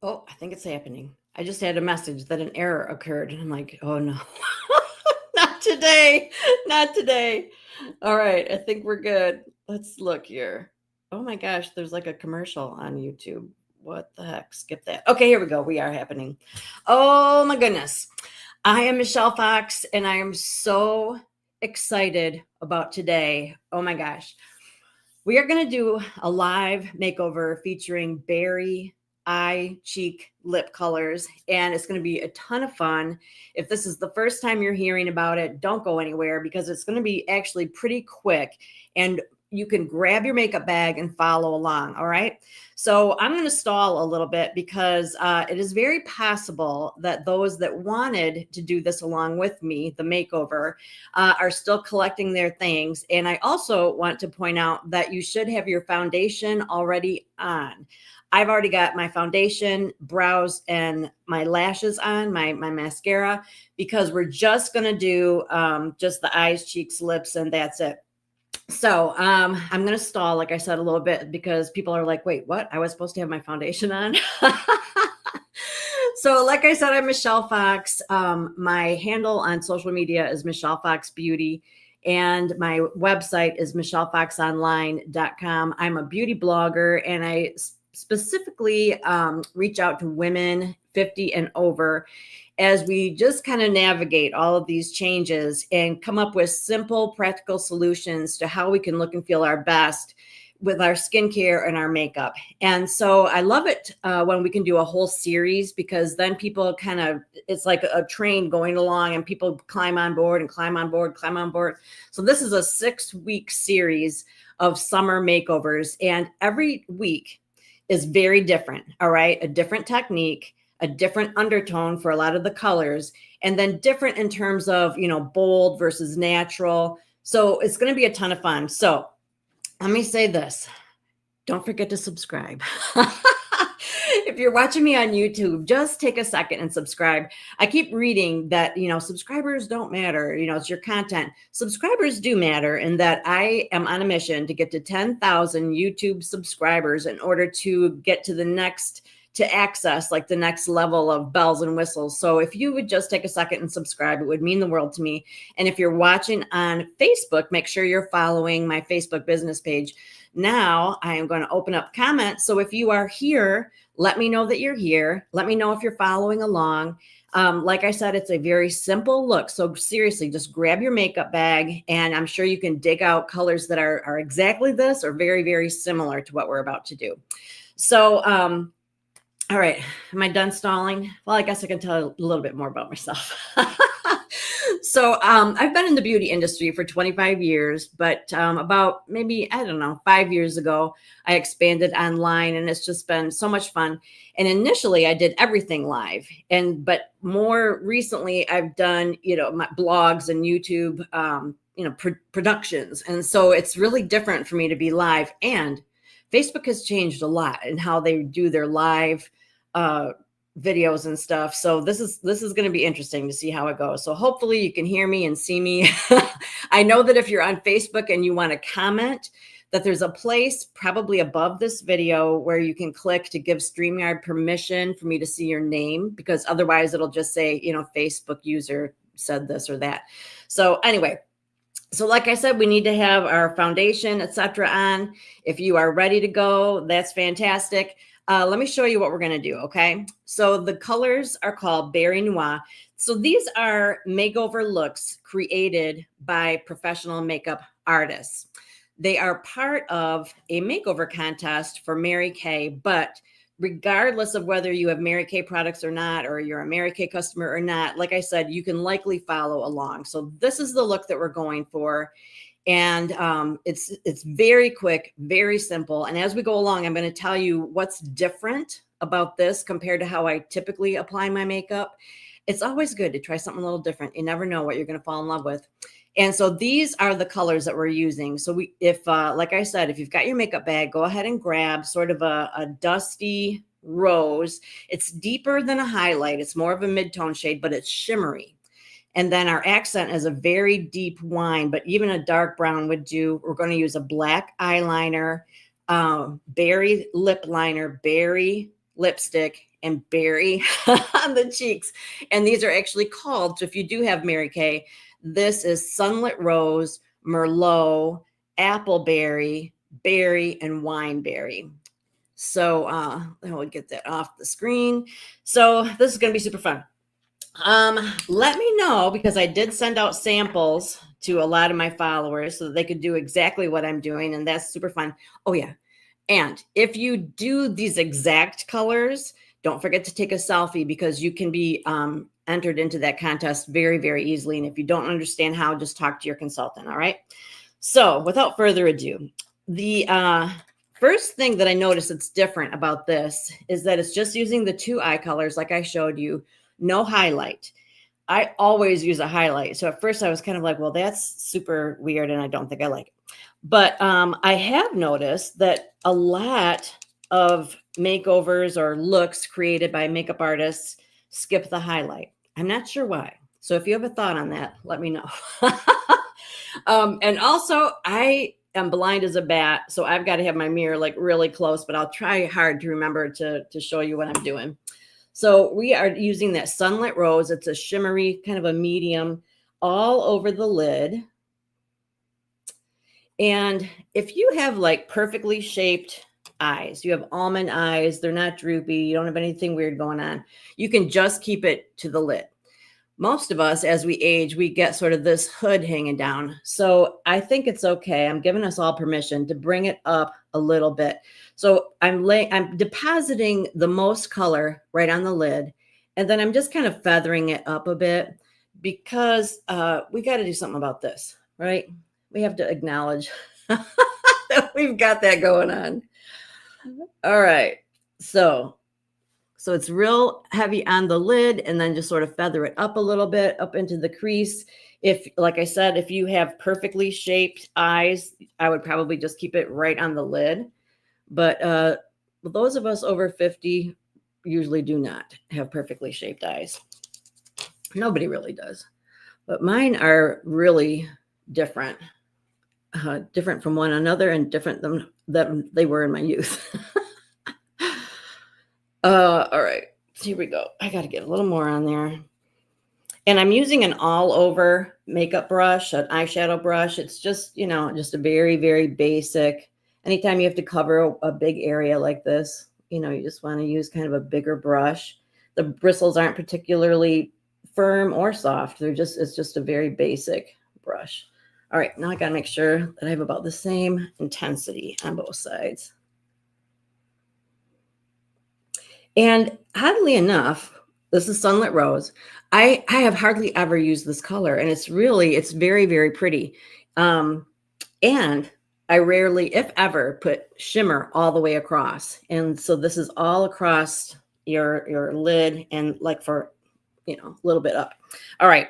Oh, I think it's happening. I just had a message that an error occurred, and I'm like, oh no, not today, not today. All right, I think we're good. Let's look here. Oh my gosh, there's like a commercial on YouTube. What the heck? Skip that. Okay, here we go. We are happening. Oh my goodness. I am Michelle Fox, and I am so excited about today. Oh my gosh. We are going to do a live makeover featuring berry, eye, cheek, lip colors, and it's going to be a ton of fun. If this is the first time you're hearing about it, don't go anywhere because it's going to be actually pretty quick, and you can grab your makeup bag and follow along. All right. So I'm going to stall a little bit because it is very possible that those that wanted to do this along with me, the makeover, are still collecting their things. And I also want to point out that you should have your foundation already on. I've already got my foundation, brows, and my lashes on, my mascara, because we're just going to do just the eyes, cheeks, lips, and that's it. So I'm going to stall, like I said, a little bit because people are like, wait, what? I was supposed to have my foundation on. So like I said, I'm Michelle Fox. My handle on social media is Michelle Fox Beauty. And my website is michellefoxonline.com. I'm a beauty blogger, and I specifically reach out to women 50 and over as we just kind of navigate all of these changes and come up with simple, practical solutions to how we can look and feel our best with our skincare and our makeup. And so I love it when we can do a whole series, because then people kind of, it's like a train going along and people climb on board and climb on board, climb on board. So this is a 6-week series of summer makeovers, and every week is very different. All right. A different technique, a different undertone for a lot of the colors, and then different in terms of, bold versus natural. So it's going to be a ton of fun. So let me say this. Don't forget to subscribe. If you're watching me on YouTube, just take a second and subscribe. I keep reading that, subscribers don't matter. It's your content. Subscribers do matter, in that I am on a mission to get to 10,000 YouTube subscribers in order to get to to access like the next level of bells and whistles. So if you would just take a second and subscribe, it would mean the world to me. And if you're watching on Facebook, make sure you're following my Facebook business page. Now I am going to open up comments. So if you are here, let me know that you're here. Let me know if you're following along. Like I said, it's a very simple look. So seriously, just grab your makeup bag, and I'm sure you can dig out colors that are exactly this or very, very similar to what we're about to do. So, all right. Am I done stalling? Well, I guess I can tell a little bit more about myself. So I've been in the beauty industry for 25 years, but about maybe, 5 years ago, I expanded online, and it's just been so much fun. And initially I did everything live, but more recently I've done, my blogs and YouTube, productions. And so it's really different for me to be live, and Facebook has changed a lot in how they do their live videos and stuff. So this is going to be interesting to see how it goes. So hopefully you can hear me and see me. I know that if you're on Facebook and you want to comment, that there's a place probably above this video where you can click to give StreamYard permission for me to see your name, because otherwise it'll just say, Facebook user said this or that. So anyway, so like I said, we need to have our foundation, etc. on. If you are ready to go, that's fantastic. Let me show you what we're going to do. Okay. So the colors are called Berry Noir. So these are makeover looks created by professional makeup artists. They are part of a makeover contest for Mary Kay, but regardless of whether you have Mary Kay products or not, or you're a Mary Kay customer or not, like I said, you can likely follow along. So this is the look that we're going for. And it's very quick, very simple. And as we go along, I'm going to tell you what's different about this compared to how I typically apply my makeup. It's always good to try something a little different. You never know what you're going to fall in love with. And so these are the colors that we're using. So like I said, if you've got your makeup bag, go ahead and grab sort of a dusty rose. It's deeper than a highlight. It's more of a mid-tone shade, but it's shimmery. And then our accent is a very deep wine, but even a dark brown would do. We're going to use a black eyeliner, berry lip liner, berry lipstick, and berry on the cheeks. And these are actually called, so if you do have Mary Kay, this is sunlit rose, merlot, appleberry, berry, and wineberry. So then we'll get that off the screen. So this is going to be super fun. Let me know, because I did send out samples to a lot of my followers so that they could do exactly what I'm doing. And that's super fun. Oh yeah. And if you do these exact colors, don't forget to take a selfie, because you can be entered into that contest very, very easily. And if you don't understand how, just talk to your consultant. All right. So without further ado, the first thing that I noticed that's different about this is that it's just using the 2 eye colors like I showed you, no highlight. I always use a highlight. So at first I was kind of like, well, that's super weird and I don't think I like it. But I have noticed that a lot of makeovers or looks created by makeup artists skip the highlight. I'm not sure why. So if you have a thought on that, let me know. And also, I am blind as a bat, so I've got to have my mirror like really close, but I'll try hard to remember to show you what I'm doing. So we are using that sunlit rose. It's a shimmery, kind of a medium, all over the lid. And if you have like perfectly shaped eyes, you have almond eyes, they're not droopy, you don't have anything weird going on, you can just keep it to the lid. Most of us, as we age, we get sort of this hood hanging down. So I think it's okay. I'm giving us all permission to bring it up a little bit. So I'm depositing the most color right on the lid. And then I'm just kind of feathering it up a bit, because we got to do something about this, right? We have to acknowledge that we've got that going on. All right. So it's real heavy on the lid, and then just sort of feather it up a little bit up into the crease. If, like I said, if you have perfectly shaped eyes, I would probably just keep it right on the lid. But those of us over 50 usually do not have perfectly shaped eyes. Nobody really does. But mine are really different. Different from one another, and different than they were in my youth. All right, here we go. I got to get a little more on there. And I'm using an all over makeup brush, an eyeshadow brush. It's just, just a very, very basic. Anytime you have to cover a big area like this, you just want to use kind of a bigger brush. The bristles aren't particularly firm or soft. It's just a very basic brush. All right, now I got to make sure that I have about the same intensity on both sides. And oddly enough, this is Sunlit Rose. I have hardly ever used this color, and it's very, very pretty. And I rarely, if ever, put shimmer all the way across. And so this is all across your lid and like for, a little bit up. All right.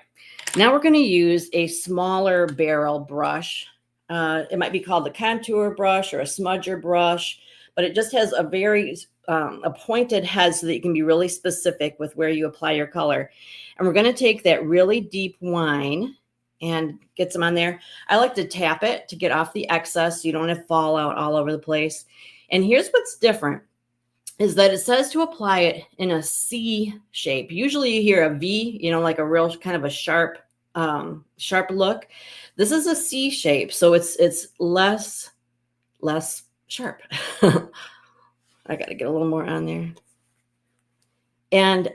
Now we're going to use a smaller barrel brush. It might be called the contour brush or a smudger brush, but it just has a very a pointed head so that you can be really specific with where you apply your color. And we're going to take that really deep wine and get some on there. I like to tap it to get off the excess so you don't have fallout all over the place. And here's what's different is that it says to apply it in a C shape. Usually you hear a V, like a real kind of a sharp look. This is a C shape, so it's less sharp. I got to get a little more on there. And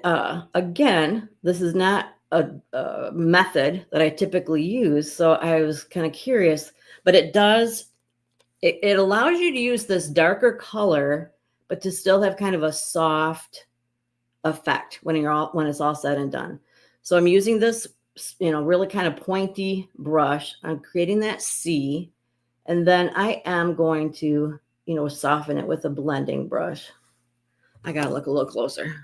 again, this is not a method that I typically use, so I was kind of curious, but it allows you to use this darker color, but to still have kind of a soft effect when it's all said and done. So I'm using this, really kind of pointy brush. I'm creating that C, and then I am going to, soften it with a blending brush. I got to look a little closer.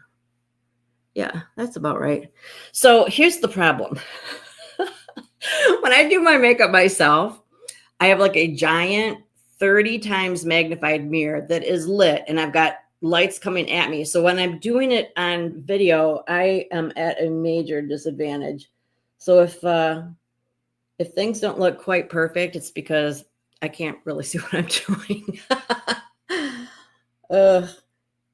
Yeah, that's about right. So here's the problem. When I do my makeup myself, I have like a giant 30 times magnified mirror that is lit, and I've got lights coming at me. So when I'm doing it on video, I am at a major disadvantage. So if things don't look quite perfect, it's because I can't really see what I'm doing.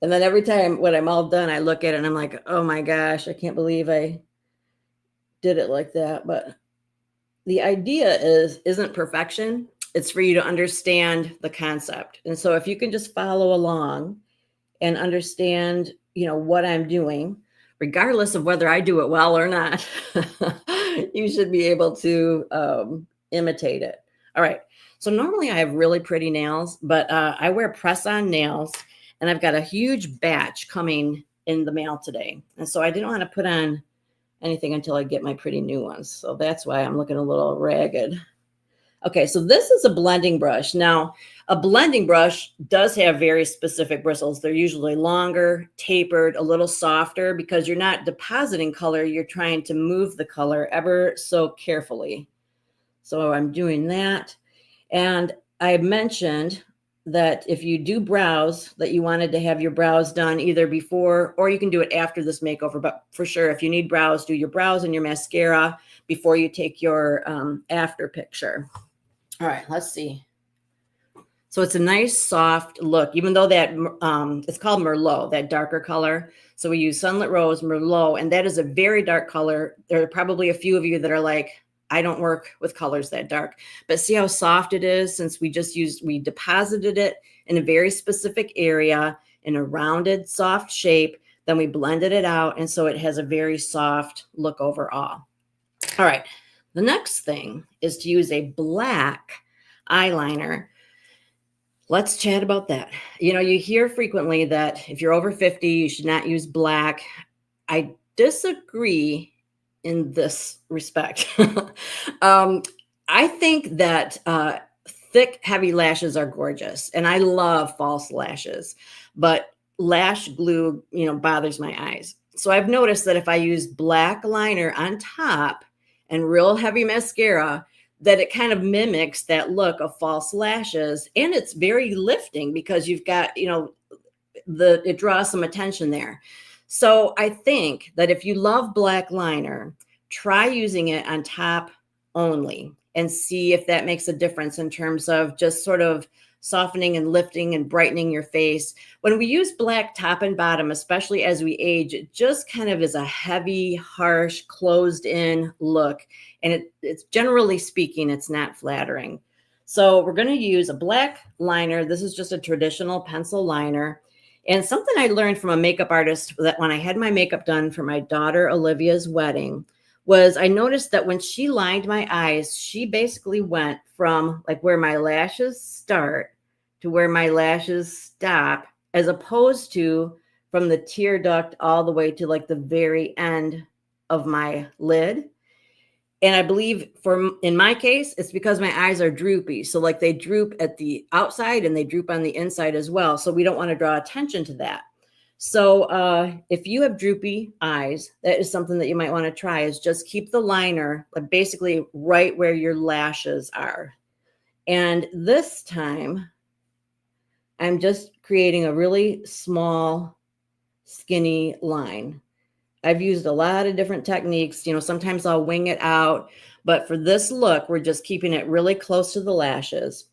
And then every time when I'm all done, I look at it and I'm like, oh my gosh, I can't believe I did it like that. But the idea isn't perfection. It's for you to understand the concept. And so if you can just follow along and understand, what I'm doing, regardless of whether I do it well or not, you should be able to imitate it. All right. So normally I have really pretty nails, but I wear press-on nails, and I've got a huge batch coming in the mail today. And so I didn't want to put on anything until I get my pretty new ones. So that's why I'm looking a little ragged. Okay, so this is a blending brush. Now, a blending brush does have very specific bristles. They're usually longer, tapered, a little softer, because you're not depositing color. You're trying to move the color ever so carefully. So I'm doing that. And I mentioned that if you do brows, that you wanted to have your brows done either before, or you can do it after this makeover. But for sure, if you need brows, do your brows and your mascara before you take your after picture. All right, let's see. So it's a nice soft look, even though that it's called Merlot, that darker color. So we use Sunlit Rose, Merlot, and that is a very dark color. There are probably a few of you that are like, I don't work with colors that dark, but see how soft it is, since we deposited it in a very specific area in a rounded, soft shape. Then we blended it out, and so it has a very soft look overall. All right. The next thing is to use a black eyeliner. Let's chat about that. You hear frequently that if you're over 50, you should not use black. I disagree in this respect. I think that thick, heavy lashes are gorgeous, and I love false lashes, but lash glue, bothers my eyes. So I've noticed that if I use black liner on top and real heavy mascara, that it kind of mimics that look of false lashes, and it's very lifting because you've got, it draws some attention there. So I think that if you love black liner, try using it on top only and see if that makes a difference in terms of just sort of softening and lifting and brightening your face. When we use black top and bottom, especially as we age, it just kind of is a heavy, harsh, closed in look. And it's generally speaking, it's not flattering. So we're going to use a black liner. This is just a traditional pencil liner. And something I learned from a makeup artist that when I had my makeup done for my daughter Olivia's wedding was I noticed that when she lined my eyes, she basically went from like where my lashes start to where my lashes stop, as opposed to from the tear duct all the way to like the very end of my lid. And I believe in my case, it's because my eyes are droopy. So like they droop at the outside and they droop on the inside as well. So we don't want to draw attention to that. So if you have droopy eyes, that is something that you might want to try, is just keep the liner basically right where your lashes are. And this time I'm just creating a really small, skinny line. I've used a lot of different techniques. Sometimes I'll wing it out, but for this look, we're just keeping it really close to the lashes.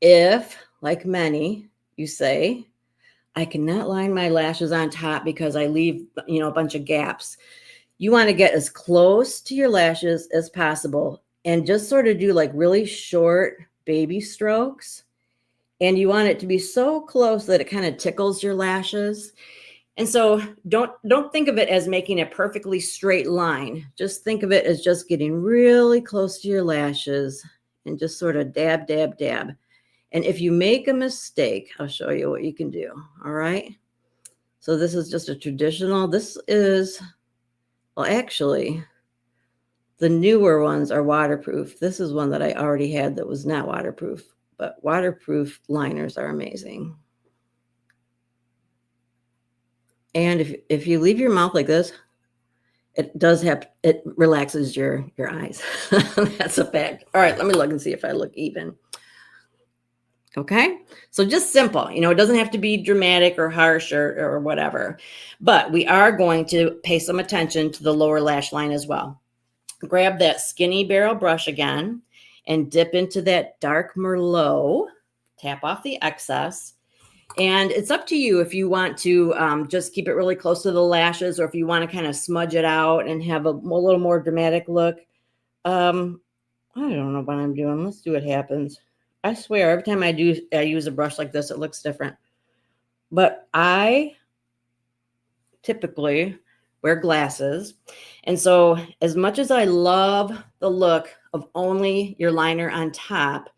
If, like many, you say, I cannot line my lashes on top because I leave, a bunch of gaps. You want to get as close to your lashes as possible and just sort of do like really short baby strokes. And you want it to be so close that it kind of tickles your lashes. And so don't think of it as making a perfectly straight line. Just think of it as just getting really close to your lashes and just sort of dab, dab, dab. And if you make a mistake, I'll show you what you can do. All right. So this is just a traditional. This is, well, actually, the newer ones are waterproof. This is one that I already had that was not waterproof, but waterproof liners are amazing. And if you leave your mouth like this, it relaxes your eyes. That's a fact. All right, let me look and see if I look even. Okay, so just simple. It doesn't have to be dramatic or harsh or whatever, but we are going to pay some attention to the lower lash line as well. Grab that skinny barrel brush again and dip into that dark Merlot, tap off the excess, And it's up to you if you want to just keep it really close to the lashes, or if you want to kind of smudge it out and have a little more dramatic look. I don't know what I'm doing. Let's see what happens. I swear, every time I use a brush like this, it looks different. But I typically wear glasses. And so as much as I love the look of only your liner on top,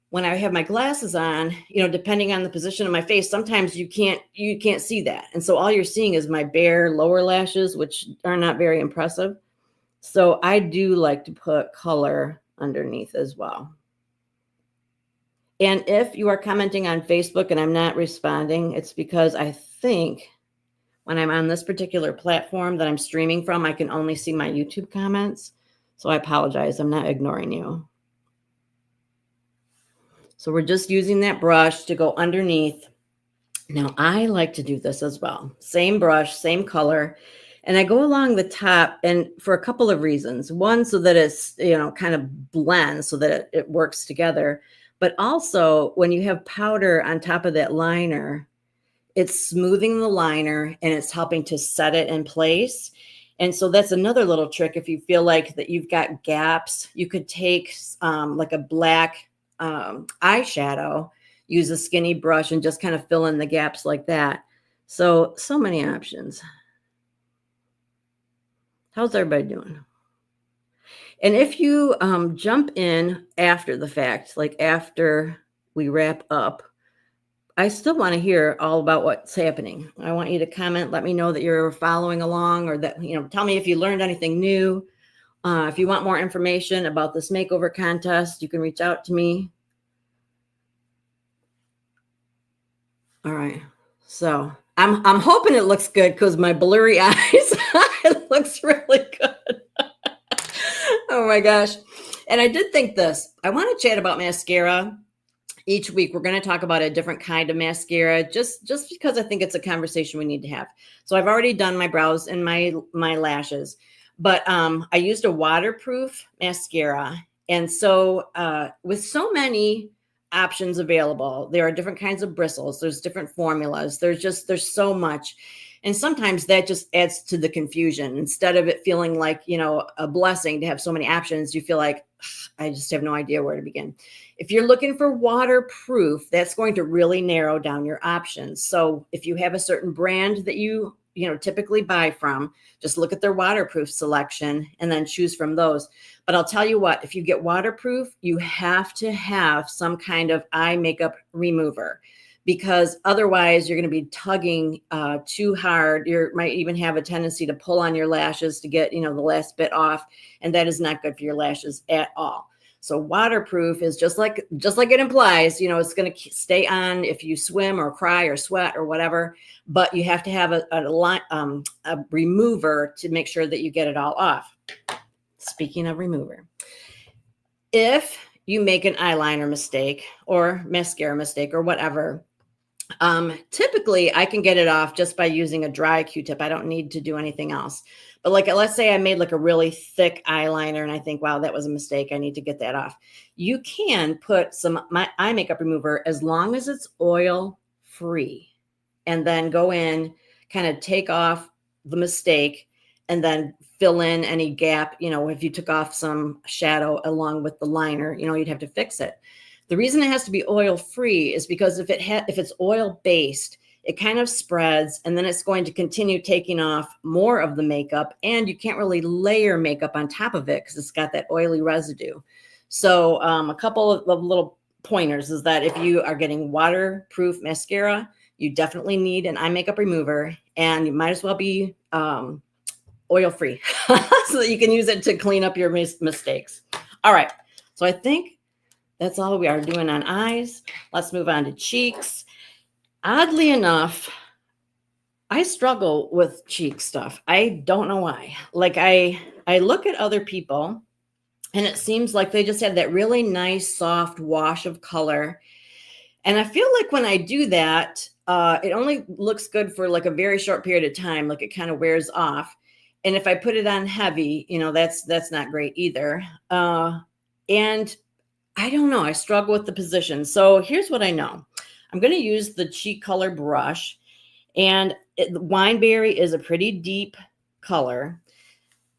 when I have my glasses on, depending on the position of my face, sometimes you can't see that. And so all you're seeing is my bare lower lashes, which are not very impressive. So I do like to put color underneath as well. And if you are commenting on Facebook and I'm not responding, it's because I think when I'm on this particular platform that I'm streaming from, I can only see my YouTube comments. So I apologize. I'm not ignoring you. So we're just using that brush to go underneath. Now I like to do this as well. Same brush, same color. And I go along the top, and for a couple of reasons. One, so that it's, kind of blends so that it works together. But also when you have powder on top of that liner, it's smoothing the liner and it's helping to set it in place. And so that's another little trick. If you feel like that you've got gaps, you could take like a black eyeshadow, use a skinny brush and just kind of fill in the gaps like that. So many options. How's everybody doing? And if you jump in after the fact, like after we wrap up, I still want to hear all about what's happening. I want you to comment, let me know that you're following along, or that, tell me if you learned anything new. If you want more information about this makeover contest, you can reach out to me. All right. So I'm hoping it looks good because my blurry eyes, it looks really good. Oh my gosh. And I did think this. I want to chat about mascara. Each week, we're going to talk about a different kind of mascara, just because I think it's a conversation we need to have. So I've already done my brows and my lashes, but I used a waterproof mascara. And so with so many options available, there are different kinds of bristles. There's different formulas. There's so much. And sometimes that just adds to the confusion. Instead of it feeling like, a blessing to have so many options, you feel like, I just have no idea where to begin. If you're looking for waterproof, that's going to really narrow down your options. So if you have a certain brand that you typically buy from, just look at their waterproof selection and then choose from those. But I'll tell you what, if you get waterproof, you have to have some kind of eye makeup remover, because otherwise you're going to be tugging too hard. You might even have a tendency to pull on your lashes to get, the last bit off. And that is not good for your lashes at all. So waterproof is just like it implies, it's going to stay on if you swim or cry or sweat or whatever, but you have to have a remover to make sure that you get it all off. Speaking of remover, if you make an eyeliner mistake or mascara mistake or whatever, typically I can get it off just by using a dry Q-tip. I don't need to do anything else. But let's say I made a really thick eyeliner and I think, wow, that was a mistake. I need to get that off. You can put my eye makeup remover as long as it's oil free, and then go in, kind of take off the mistake, and then fill in any gap. If you took off some shadow along with the liner, you'd have to fix it. The reason it has to be oil free is because if it's oil based, it kind of spreads, and then it's going to continue taking off more of the makeup, and you can't really layer makeup on top of it because it's got that oily residue. So a couple of little pointers is that if you are getting waterproof mascara, you definitely need an eye makeup remover, and you might as well be oil free so that you can use it to clean up your mistakes. All right. So I think that's all we are doing on eyes. Let's move on to cheeks. Oddly enough, I struggle with cheek stuff. I don't know why. I look at other people and it seems like they just have that really nice, soft wash of color. And I feel like when I do that, it only looks good for a very short period of time. It kind of wears off. And if I put it on heavy, that's not great either. And I don't know. I struggle with the position. So here's what I know. I'm going to use the cheek color brush, and wineberry is a pretty deep color.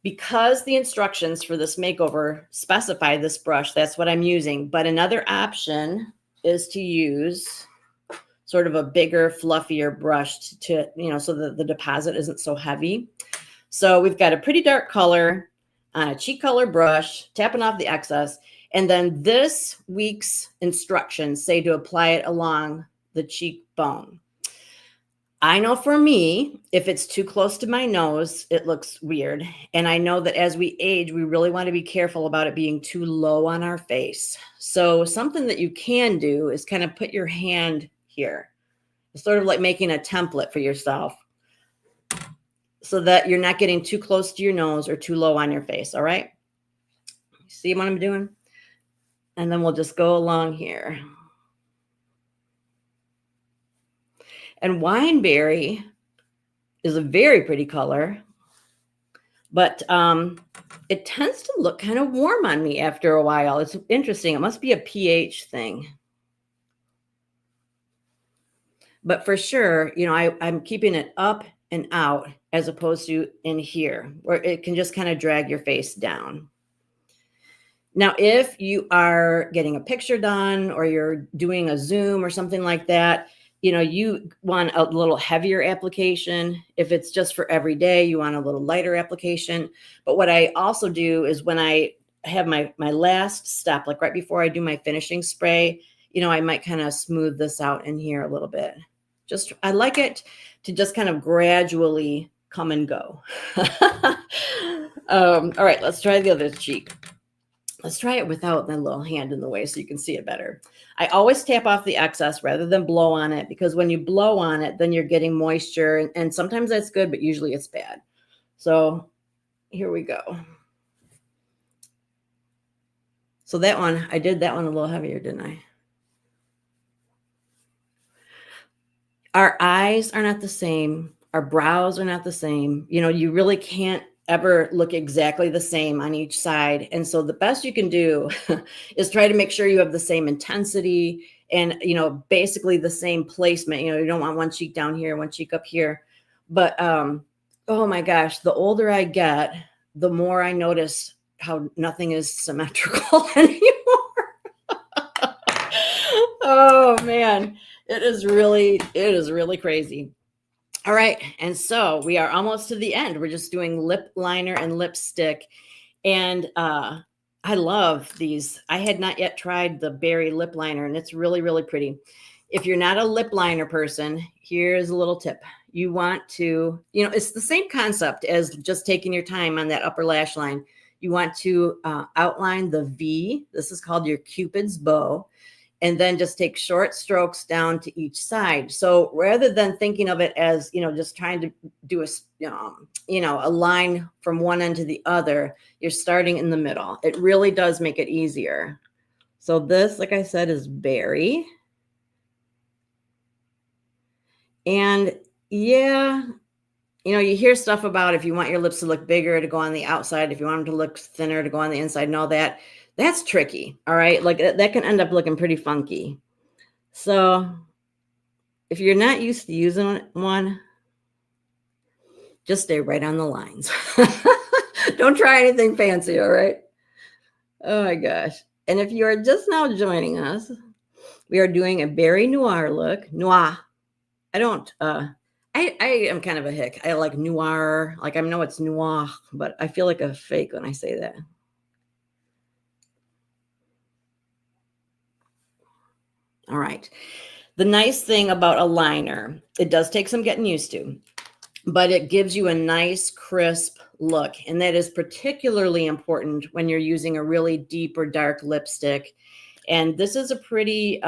Because the instructions for this makeover specify this brush, that's what I'm using. But another option is to use sort of a bigger, fluffier brush to, so that the deposit isn't so heavy. So we've got a pretty dark color on a cheek color brush, tapping off the excess. And then this week's instructions say to apply it along the cheekbone. I know for me, if it's too close to my nose, it looks weird. And I know that as we age, we really want to be careful about it being too low on our face. So something that you can do is kind of put your hand here. It's sort of like making a template for yourself so that you're not getting too close to your nose or too low on your face. All right. See what I'm doing? And then we'll just go along here. And wineberry is a very pretty color, but it tends to look kind of warm on me after a while. It's interesting. It must be a pH thing. But for sure, I'm keeping it up and out as opposed to in here, where it can just kind of drag your face down. Now, if you are getting a picture done or you're doing a Zoom or something like that, you want a little heavier application. If it's just for every day, you want a little lighter application. But what I also do is when I have my last step, like right before I do my finishing spray, I might kind of smooth this out in here a little bit. I like it to just kind of gradually come and go. All right, let's try the other cheek. Let's try it without that little hand in the way so you can see it better. I always tap off the excess rather than blow on it, because when you blow on it, then you're getting moisture, and sometimes that's good, but usually it's bad. So here we go. So that one, I did that one a little heavier, didn't I? Our eyes are not the same. Our brows are not the same. You really can't ever look exactly the same on each side. And so the best you can do is try to make sure you have the same intensity and, basically the same placement. You don't want one cheek down here, one cheek up here. But, oh my gosh, the older I get, the more I notice how nothing is symmetrical anymore. Oh man, it is really crazy. All right. And so we are almost to the end. We're just doing lip liner and lipstick. And I love these. I had not yet tried the berry lip liner, and it's really, really pretty. If you're not a lip liner person, here's a little tip. You want to, it's the same concept as just taking your time on that upper lash line. You want to outline the V. This is called your Cupid's bow. And then just take short strokes down to each side. So rather than thinking of it as, just trying to do a line from one end to the other, you're starting in the middle. It really does make it easier. So this, like I said, is berry. And yeah, you hear stuff about if you want your lips to look bigger to go on the outside, if you want them to look thinner to go on the inside and all that. That's tricky. All right. Like that can end up looking pretty funky. So if you're not used to using one, just stay right on the lines. Don't try anything fancy. All right. Oh my gosh. And if you are just now joining us, we are doing a berry noir look. Noir. I am kind of a hick. I like noir. Like I know it's noir, but I feel like a fake when I say that. All right. The nice thing about a liner, it does take some getting used to, but it gives you a nice crisp look. And that is particularly important when you're using a really deep or dark lipstick. And this is a pretty,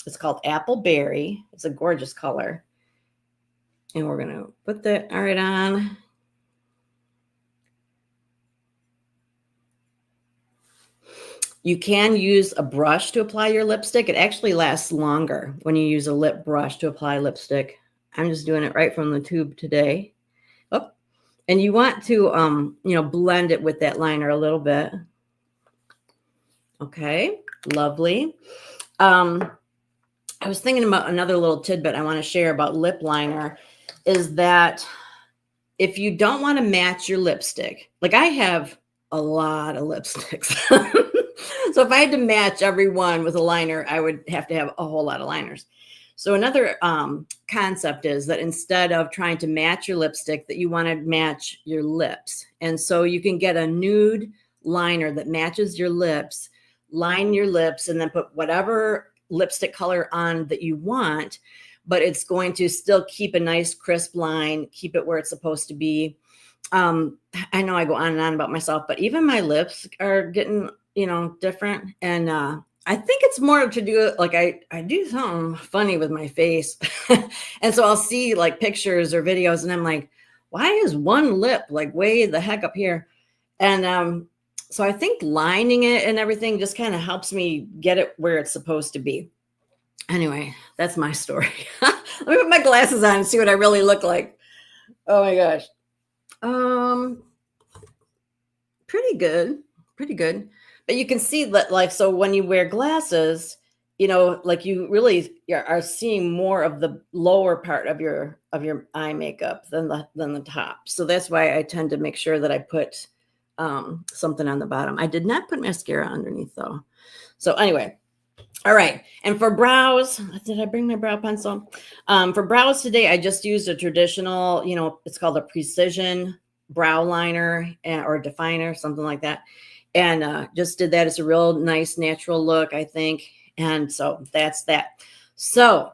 it's called Apple Berry. It's a gorgeous color. And we're going to put that right on. You can use a brush to apply your lipstick. It actually lasts longer when you use a lip brush to apply lipstick. I'm just doing it right from the tube today. Oh, and you want to, blend it with that liner a little bit. Okay, lovely. I was thinking about another little tidbit I want to share about lip liner is that if you don't want to match your lipstick, like I have a lot of lipsticks. So if I had to match every one with a liner, I would have to have a whole lot of liners. So another concept is that instead of trying to match your lipstick, that you want to match your lips. And so you can get a nude liner that matches your lips, line your lips, and then put whatever lipstick color on that you want, but it's going to still keep a nice crisp line, keep it where it's supposed to be. I know I go on and on about myself, but even my lips are getting, different. And I think it's more to do like I do something funny with my face. And so I'll see like pictures or videos and I'm like, why is one lip like way the heck up here? And so I think lining it and everything just kind of helps me get it where it's supposed to be. Anyway, that's my story. Let me put my glasses on and see what I really look like. Oh my gosh. Pretty good. Pretty good. But you can see that, like, so when you wear glasses, like you really are seeing more of the lower part of your eye makeup than the top. So that's why I tend to make sure that I put something on the bottom. I did not put mascara underneath though. So anyway, all right. And for brows, did I bring my brow pencil? For brows today, I just used a traditional, it's called a precision brow liner or definer, something like that. And just did that. It's a real nice natural look, I think. And so that's that. So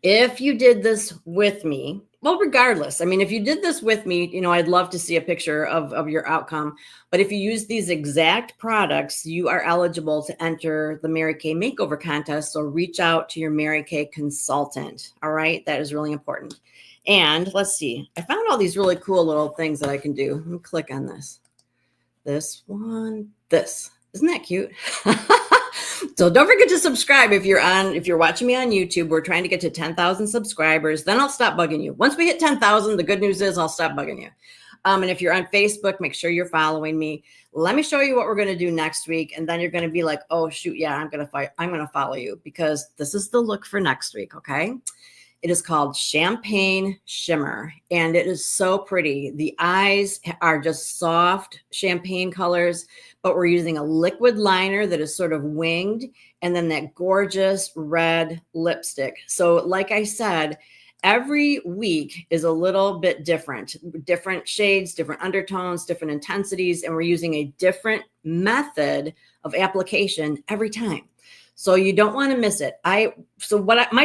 if you did this with me, well, regardless, I mean, if you did this with me, I'd love to see a picture of your outcome. But if you use these exact products, you are eligible to enter the Mary Kay Makeover contest. So reach out to your Mary Kay consultant. All right. That is really important. And let's see. I found all these really cool little things that I can do. Let me click on this. This one, this. Isn't that cute? So don't forget to subscribe if you're watching me on YouTube. We're trying to get to 10,000 subscribers. Then I'll stop bugging you. Once we hit 10,000, the good news is I'll stop bugging you. And if you're on Facebook, make sure you're following me. Let me show you what we're going to do next week. And then you're going to be like, oh, shoot, yeah, I'm going to follow you because this is the look for next week. Okay. It is called Champagne Shimmer, and it is so pretty. The eyes are just soft champagne colors, but we're using a liquid liner that is sort of winged, and then that gorgeous red lipstick. So like I said, every week is a little bit different shades, different undertones, different intensities, and we're using a different method of application every time. So you don't want to miss it. My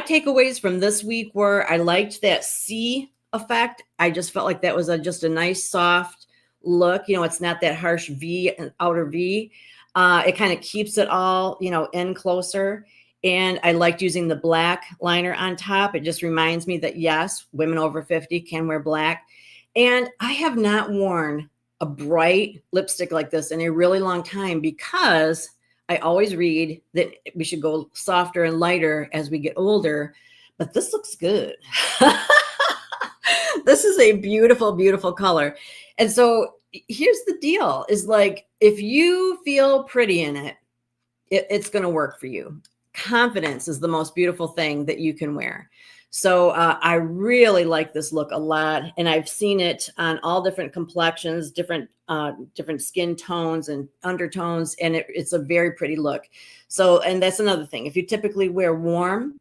takeaways from this week were I liked that C effect. I just felt like that was just a nice soft look. It's not that harsh V and outer V. It kind of keeps it all, in closer. And I liked using the black liner on top. It just reminds me that yes, women over 50 can wear black. And I have not worn a bright lipstick like this in a really long time because I always read that we should go softer and lighter as we get older, but this looks good. This is a beautiful, beautiful color. And so here's the deal is like, if you feel pretty in it, it's going to work for you. Confidence is the most beautiful thing that you can wear. So I really like this look a lot. And I've seen it on all different complexions, different skin tones and undertones. And it's a very pretty look. So, and that's another thing. If you typically wear warm,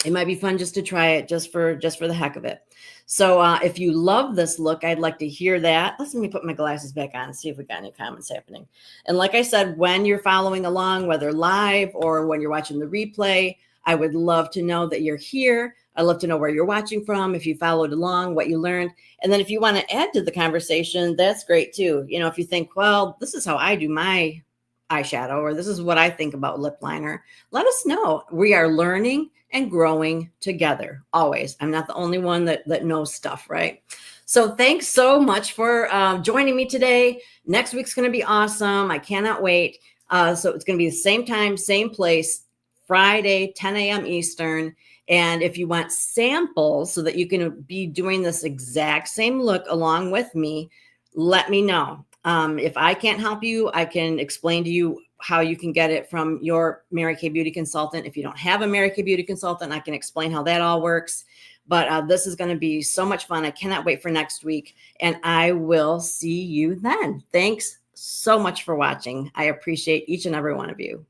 it might be fun just to try it just for the heck of it. So if you love this look, I'd like to hear that. Let me put my glasses back on and see if we got any comments happening. And like I said, when you're following along, whether live or when you're watching the replay, I would love to know that you're here. I'd love to know where you're watching from, if you followed along, what you learned. And then if you want to add to the conversation, that's great too. If you think, well, this is how I do my eyeshadow, or this is what I think about lip liner, let us know. We are learning and growing together always. I'm not the only one that knows stuff, right? So thanks so much for joining me today. Next week's going to be awesome. I cannot wait. So it's going to be the same time, same place, Friday, 10 a.m. Eastern. And if you want samples so that you can be doing this exact same look along with me, let me know. If I can't help you, I can explain to you how you can get it from your Mary Kay Beauty consultant. If you don't have a Mary Kay Beauty consultant, I can explain how that all works. But this is going to be so much fun. I cannot wait for next week. And I will see you then. Thanks so much for watching. I appreciate each and every one of you.